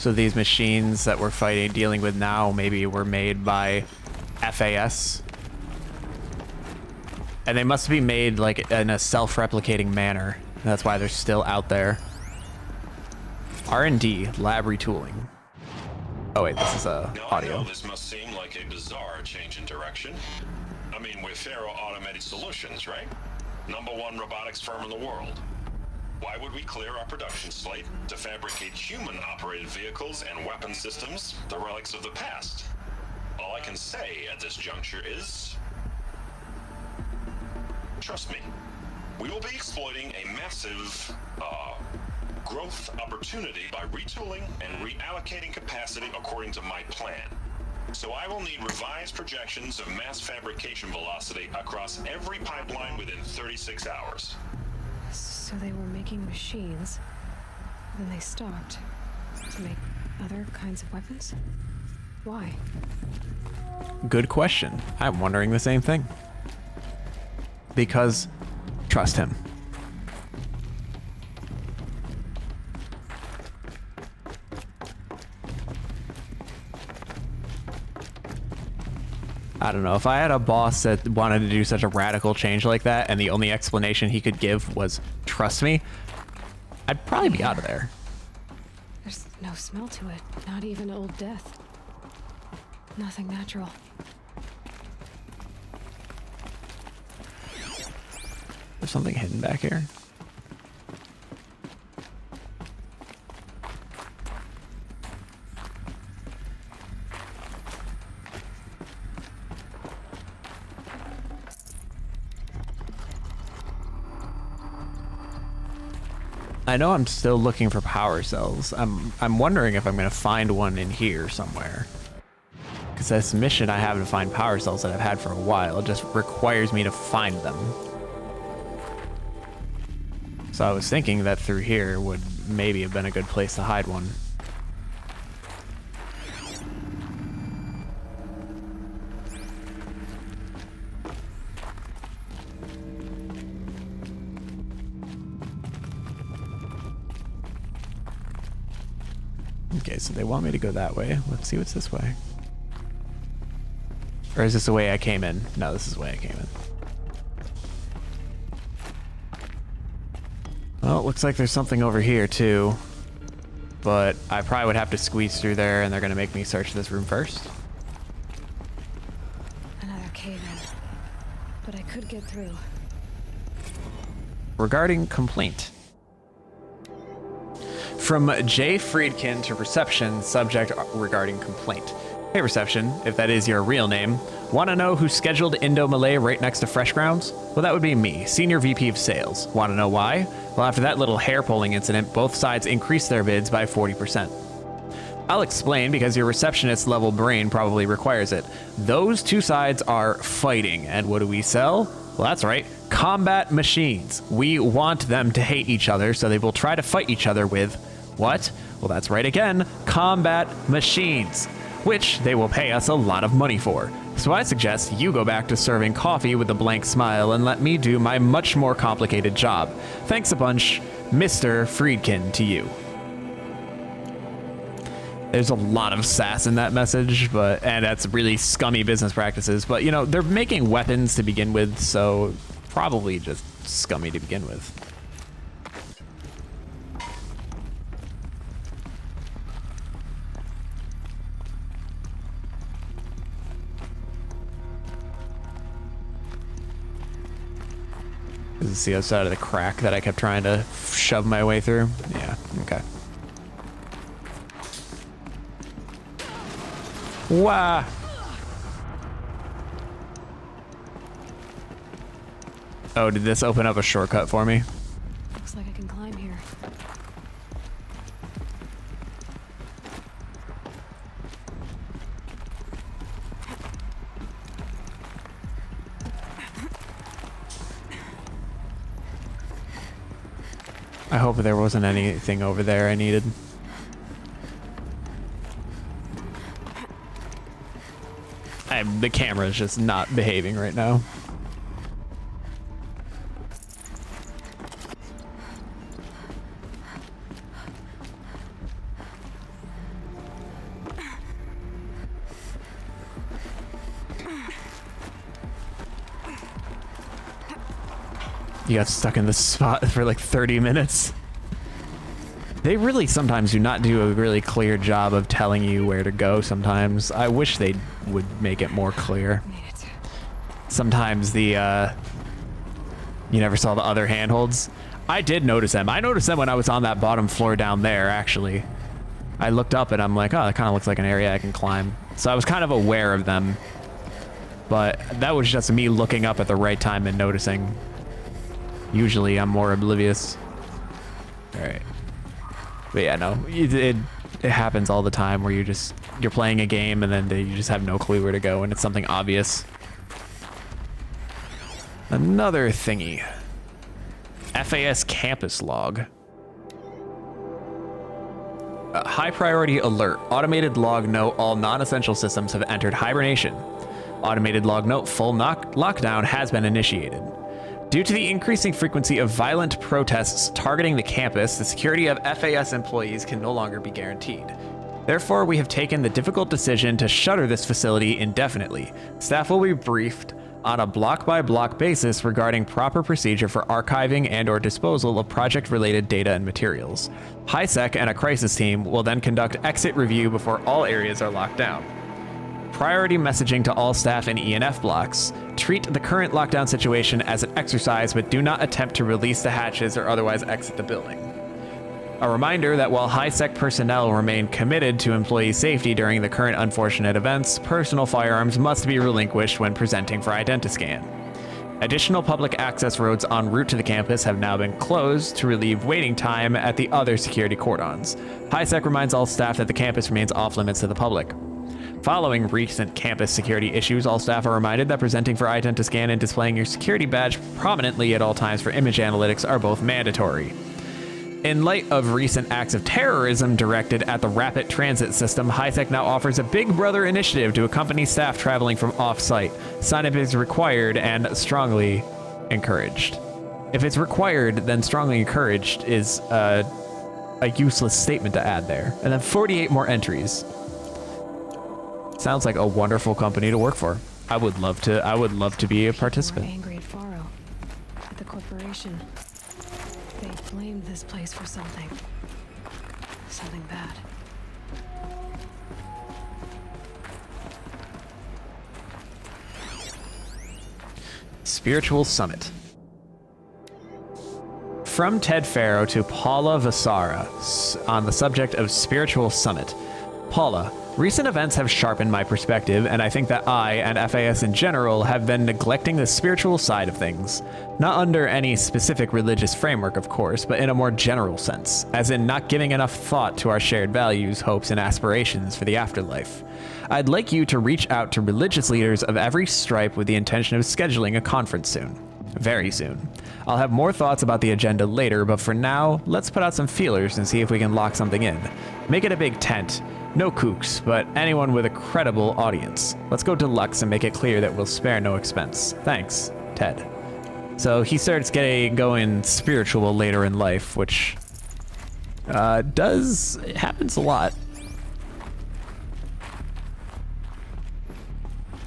So these machines that we're dealing with now, maybe were made by FAS. And they must be made like in a self-replicating manner. That's why they're still out there. R&D, lab retooling. Oh wait, this is audio. I know this must seem like a bizarre change in direction. I mean, we're Faro Automated Solutions, right? #1 robotics firm in the world. Why would we clear our production slate to fabricate human-operated vehicles and weapon systems, the relics of the past? All I can say at this juncture is... trust me, we will be exploiting a massive, growth opportunity by retooling and reallocating capacity according to my plan. So I will need revised projections of mass fabrication velocity across every pipeline within 36 hours. So they were making machines, then they stopped to make other kinds of weapons? Why? Good question. I'm wondering the same thing. Because trust him. I don't know, if I had a boss that wanted to do such a radical change like that and the only explanation he could give was trust me, I'd probably be out of there. There's no smell to it, not even old death. Nothing natural. There's something hidden back here. I know I'm still looking for power cells. I'm wondering if I'm gonna find one in here somewhere. Because this mission I have to find power cells that I've had for a while. It just requires me to find them. So I was thinking that through here would maybe have been a good place to hide one. Okay, so they want me to go that way. Let's see what's this way. Or is this the way I came in? No, this is the way I came in. Well, it looks like there's something over here too. But I probably would have to squeeze through there and they're gonna make me search this room first. Another cave-in. But I could get through. Regarding complaint. From J. Friedkin to reception, subject regarding complaint. Hey reception, if that is your real name, want to know who scheduled Indo-Malay right next to Fresh Grounds? Well, that would be me, Senior VP of Sales. Want to know why? Well, after that little hair pulling incident, both sides increased their bids by 40%. I'll explain because your receptionist level brain probably requires it. Those two sides are fighting, and what do we sell? Well, that's right, combat machines. We want them to hate each other, so they will try to fight each other with what? Well, that's right again, combat machines, which they will pay us a lot of money for. So I suggest you go back to serving coffee with a blank smile and let me do my much more complicated job. Thanks a bunch, Mr. Friedkin, to you. There's a lot of sass in that message, and that's really scummy business practices, but you know, they're making weapons to begin with, so probably just scummy to begin with. Is this the other side of the crack that I kept trying to shove my way through? Yeah, okay. Wow. Oh, did this open up a shortcut for me? Looks like I can climb here. I hope there wasn't anything over there I needed. The camera is just not behaving right now. You got stuck in the spot for like 30 minutes. They really sometimes do not do a really clear job of telling you where to go sometimes. I wish they would make it more clear. Sometimes the, you never saw the other handholds. I did notice them. I noticed them when I was on that bottom floor down there, actually. I looked up and I'm like, oh, that kind of looks like an area I can climb. So I was kind of aware of them. But that was just me looking up at the right time and noticing. Usually I'm more oblivious. All right. But yeah, no, it happens all the time where you're playing a game and then you just have no clue where to go and it's something obvious. Another thingy. FAS campus log. High priority alert. Automated log note, all non-essential systems have entered hibernation. Automated log note, full lockdown has been initiated. Due to the increasing frequency of violent protests targeting the campus, the security of FAS employees can no longer be guaranteed. Therefore, we have taken the difficult decision to shutter this facility indefinitely. Staff will be briefed on a block-by-block basis regarding proper procedure for archiving and/or disposal of project-related data and materials. HiSec and a crisis team will then conduct exit review before all areas are locked down. Priority messaging to all staff in ENF blocks. Treat the current lockdown situation as an exercise, but do not attempt to release the hatches or otherwise exit the building. A reminder that while HiSec personnel remain committed to employee safety during the current unfortunate events, personal firearms must be relinquished when presenting for Identiscan. Additional public access roads en route to the campus have now been closed to relieve waiting time at the other security cordons. HiSec reminds all staff that the campus remains off limits to the public. Following recent campus security issues, all staff are reminded that presenting for Identiscan and displaying your security badge prominently at all times for image analytics are both mandatory. In light of recent acts of terrorism directed at the rapid transit system, HiSec now offers a Big Brother initiative to accompany staff traveling from off-site. Sign-up is required and strongly encouraged. If it's required, then strongly encouraged is a useless statement to add there. And then 48 more entries. Sounds like a wonderful company to work for. I would love to be a participant. Angry at Faro, at the corporation. They blamed this place for something bad. Spiritual Summit. From Ted Faro to Paula Vasara on the subject of Spiritual Summit. Paula, recent events have sharpened my perspective, and I think that I, and FAS in general, have been neglecting the spiritual side of things. Not under any specific religious framework, of course, but in a more general sense, as in not giving enough thought to our shared values, hopes, and aspirations for the afterlife. I'd like you to reach out to religious leaders of every stripe with the intention of scheduling a conference soon. Very soon. I'll have more thoughts about the agenda later, but for now, let's put out some feelers and see if we can lock something in. Make it a big tent. No kooks, but anyone with a credible audience. Let's go deluxe and make it clear that we'll spare no expense. Thanks, Ted. So he starts going spiritual later in life, which it happens a lot.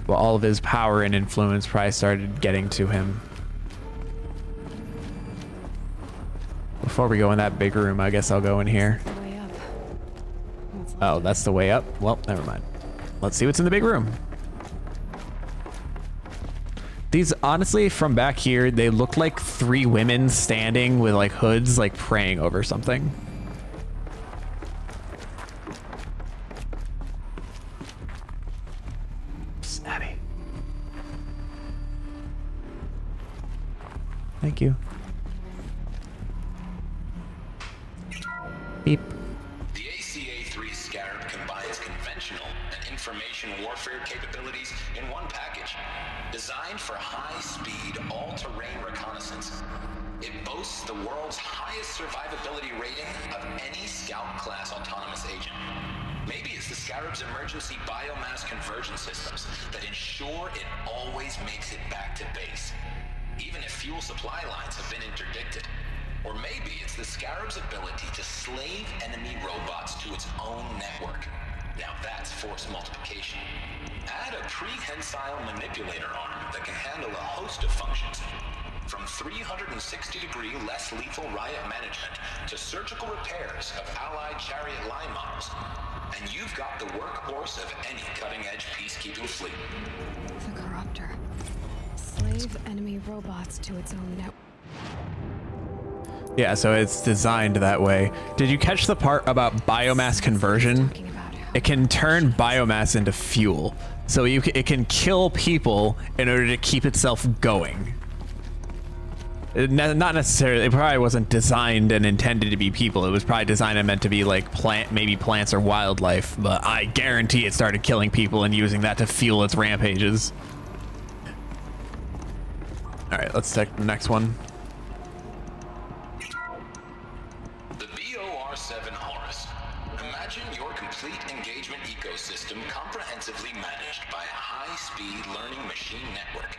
Well, all of his power and influence probably started getting to him. Before we go in that big room, I guess I'll go in here. Oh, that's the way up? Well, never mind. Let's see what's in the big room. These, honestly, from back here, they look like 3 women standing with like hoods, like praying over something. Psst, Abby. Thank you. Beep. Warfare capabilities in one package, designed for high-speed, all-terrain reconnaissance. It boasts the world's highest survivability rating of any Scout-class autonomous agent. Maybe it's the Scarab's emergency biomass conversion systems that ensure it always makes it back to base, even if fuel supply lines have been interdicted. Or maybe it's the Scarab's ability to slave enemy robots to its own network. Now that's force multiplication. Add a prehensile manipulator arm that can handle a host of functions. From 360-degree less lethal riot management to surgical repairs of Allied chariot line models. And you've got the workhorse of any cutting-edge peacekeeping fleet. The Corruptor. Slave enemy robots to its own network. Yeah, so it's designed that way. Did you catch the part about biomass conversion? Talking about how It can turn biomass into fuel. So it can kill people in order to keep itself going. Not necessarily, it probably wasn't designed and intended to be people. It was probably designed and meant to be like maybe plants or wildlife, but I guarantee it started killing people and using that to fuel its rampages. All right, let's take the next one. The BOR-7 Horus. Imagine your complete engagement ecosystem comprehensively managed by a high-speed learning machine network.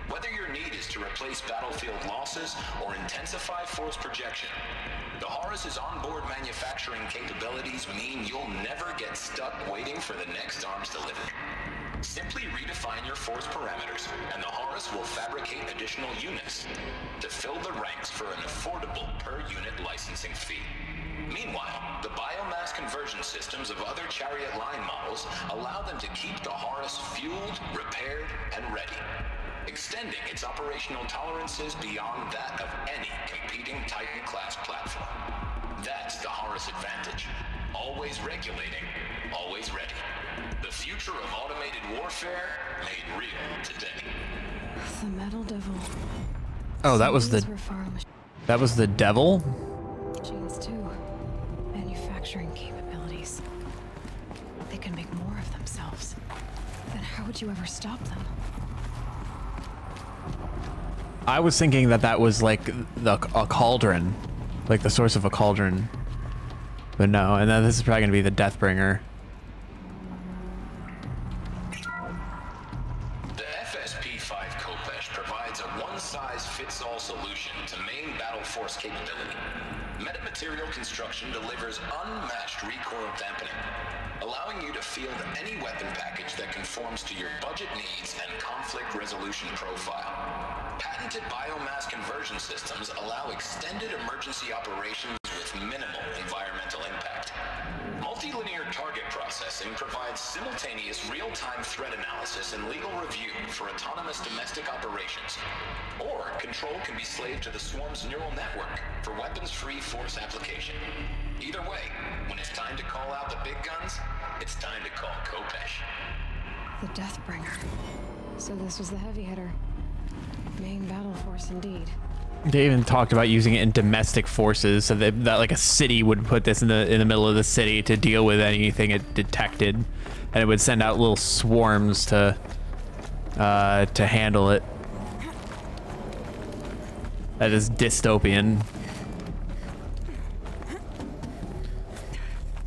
Whether your need is to replace battlefield losses or intensify force projection, the Horus's onboard manufacturing capabilities mean you'll never get stuck waiting for the next arms delivery. Simply redefine your force parameters, and the Horus will fabricate additional units to fill the ranks for an affordable per-unit licensing fee. Meanwhile, the biomass conversion systems of other chariot line models allow them to keep the Horus fueled, repaired, and ready, extending its operational tolerances beyond that of any competing Titan-class platform. That's the Horus advantage. Always regulating, always ready. The future of automated warfare made real today. the Metal Devil. Oh, that was These the were Faro devil? machines too. Manufacturing capabilities. They can make more of themselves. Then how would you ever stop them? I was thinking that was like a cauldron, like the source of a cauldron. But no, and then this is probably gonna be the Deathbringer. The FSP-5 Khopesh provides a one-size-fits-all solution to main battle force capability. Metamaterial construction delivers unmatched recoil dampening, allowing you to field any weapon package that conforms to your budget needs and conflict resolution profile. Patented biomass conversion systems allow extended emergency operations with minimal environmental impact. Multilinear target processing provides simultaneous real-time threat analysis and legal review for autonomous domestic operations. Or control can be slaved to the swarm's neural network for weapons-free force application. Either way, when it's time to call out the big guns, it's time to call Khopesh. The Deathbringer. So this was the heavy hitter. Main battle force indeed. They even talked about using it in domestic forces, so that like a city would put this in the middle of the city to deal with anything it detected, and it would send out little swarms to handle it. That is dystopian.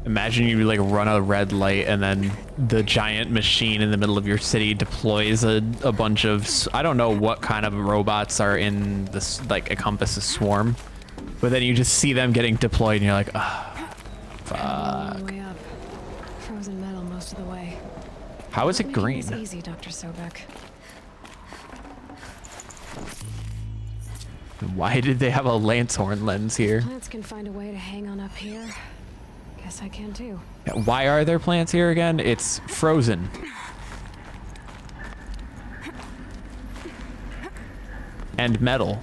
Imagine you like run a red light and then the giant machine in the middle of your city deploys a bunch of, I don't know what kind of robots are in this, like encompass a swarm, but then you just see them getting deployed and you're like, ah, All the fuck. way up. Frozen metal most of the way. How is it Making green? this easy, Dr. Sobek. Why did they have a Lancehorn lens here? Plants can find a way to hang on up here. Guess I can too. Yeah, why are there plants here again? It's frozen. And metal.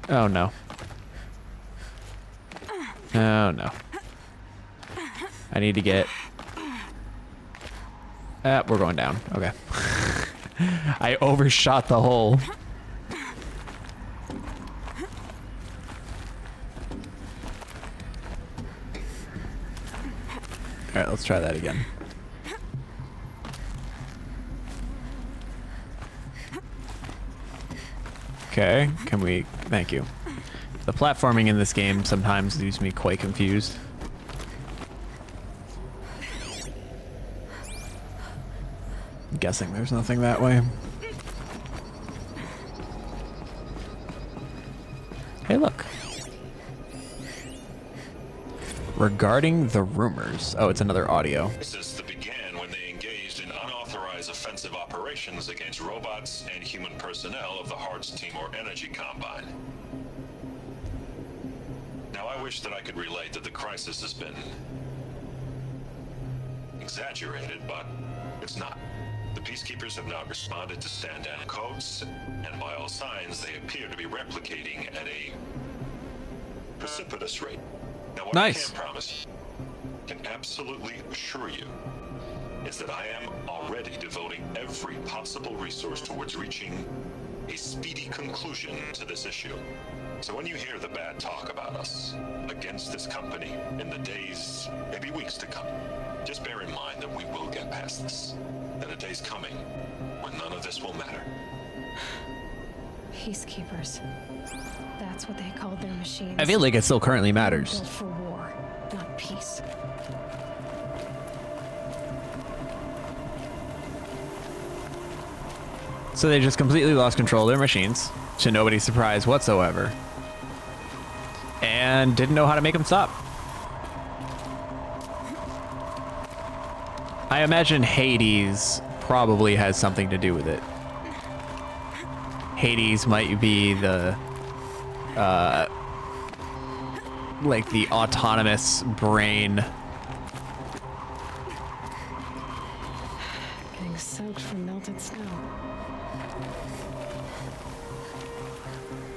Oh no. Oh no. I need to get... we're going down. Okay. I overshot the hole. All right, let's try that again. Okay, can we... Thank you. The platforming in this game sometimes leaves me quite confused. I'm guessing there's nothing that way. Hey, look. Regarding the rumors. Oh, it's another audio. Crisis that began when they engaged offensive operations against robots and human personnel of the Hearts Timor Energy Combine. Now, I wish that I could relate that the crisis has been exaggerated, but it's not. The Peacekeepers have now responded to stand-down codes, and by all signs, they appear to be replicating at a precipitous rate. Now, what Nice. I can promise, can absolutely assure you, is that I am already devoting every possible resource towards reaching a speedy conclusion to this issue. So when you hear the bad talk about us against this company in the days, maybe weeks to come, just bear in mind that we will get past this. And a day's coming when none of this will matter. Peacekeepers. That's what they called their machines. I feel like it still currently matters. Built for war, not peace. So they just completely lost control of their machines, to nobody's surprise whatsoever, and didn't know how to make them stop. I imagine Hades probably has something to do with it. Hades might be the, like the autonomous brain. Getting soaked from melted snow.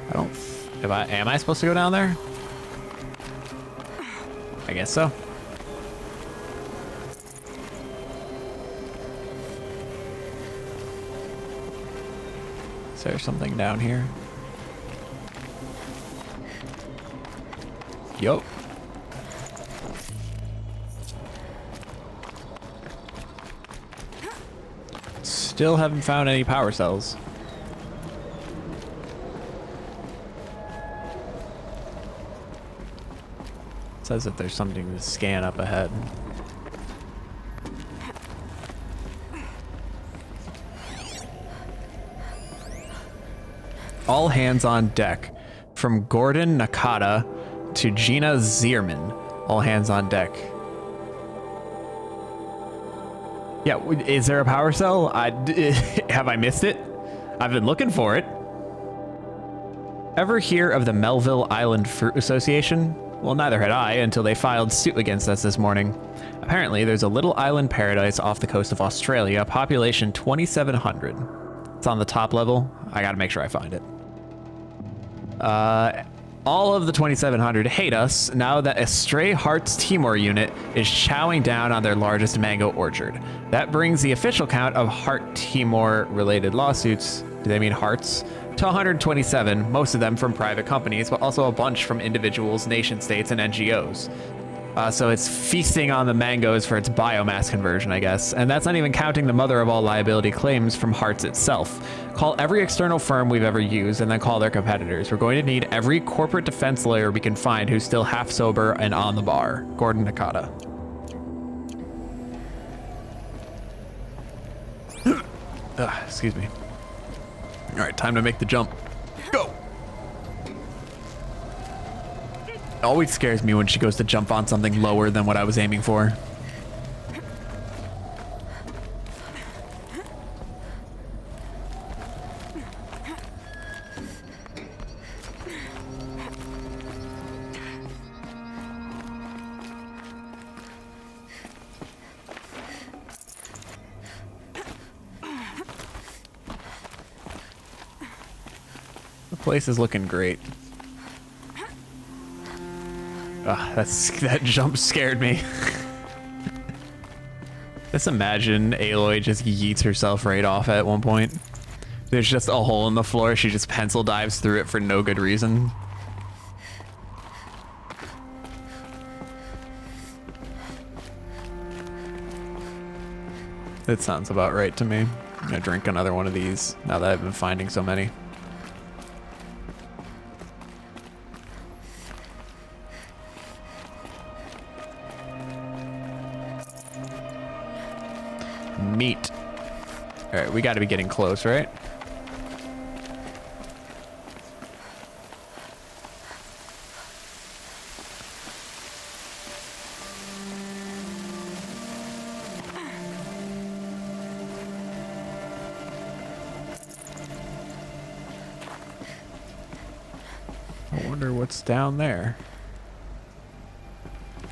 I don't, am I supposed to go down there? I guess so. Is there something down here? Yup. Still haven't found any power cells. Says that there's something to scan up ahead. All hands on deck. From Gordon Nakata to Gina Zierman. All hands on deck. Yeah, is there a power cell? Have I missed it? I've been looking for it. Ever hear of the Melville Island Fruit Association? Well, neither had I until they filed suit against us this morning. Apparently, there's a little island paradise off the coast of Australia, population 2,700. It's on the top level. I gotta make sure I find it. All of the 2,700 hate us now that a Stray Hearts Timor unit is chowing down on their largest mango orchard. That brings the official count of Heart Timor related lawsuits, do they mean hearts, to 127, most of them from private companies, but also a bunch from individuals, nation states, and NGOs. So it's feasting on the mangoes for its biomass conversion, I guess. And that's not even counting the mother of all liability claims from Hearts itself. Call every external firm we've ever used and then call their competitors. We're going to need every corporate defense lawyer we can find who's still half sober and on the bar. Gordon Nakata. Excuse me. All right, time to make the jump. Go! It always scares me when she goes to jump on something lower than what I was aiming for. The place is looking great. That jump scared me. Just imagine Aloy just yeets herself right off at one point. There's just a hole in the floor. She just pencil dives through it for no good reason. It sounds about right to me. I'm gonna drink another one of these now that I've been finding so many. Meat. All right, we got to be getting close, right? I wonder what's down there.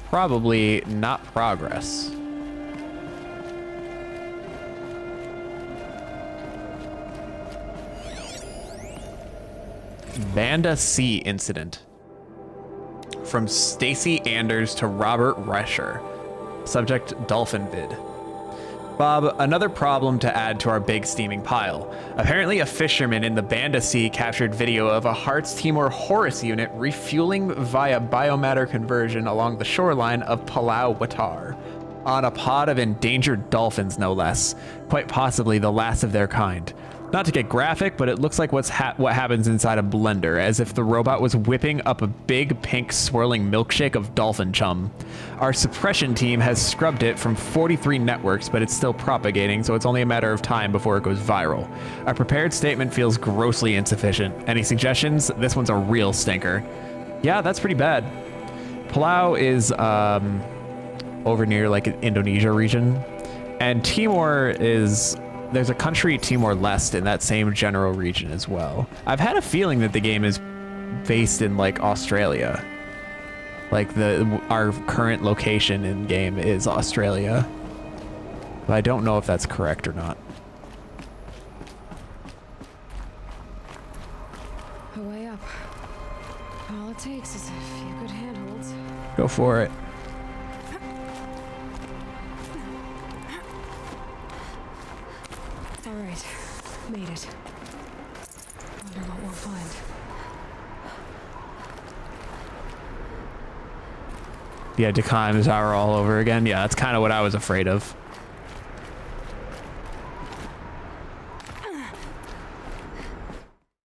Probably not progress. Banda C incident. From Stacy Anders to Robert Rescher. Subject Dolphin vid. Bob, another problem to add to our big steaming pile. Apparently a fisherman in the Banda Sea captured video of a Hearts Timor Horus unit refueling via biomatter conversion along the shoreline of Palau Watar. On a pod of endangered dolphins, no less. Quite possibly the last of their kind. Not to get graphic, but it looks like what happens inside a blender, as if the robot was whipping up a big pink swirling milkshake of dolphin chum. Our suppression team has scrubbed it from 43 networks, but it's still propagating, so it's only a matter of time before it goes viral. Our prepared statement feels grossly insufficient. Any suggestions? This one's a real stinker. Yeah, that's pretty bad. Palau is over near like Indonesia region, and Timor is... There's a country, Timor-Leste, in that same general region as well. I've had a feeling that the game is based in like Australia. Like our current location in game is Australia. But I don't know if that's correct or not. A way up. All it takes is a few good handholds. Go for it. All right, made it. Wonder what we'll find. Yeah, Dakheim is our all over again. Yeah, that's kind of what I was afraid of.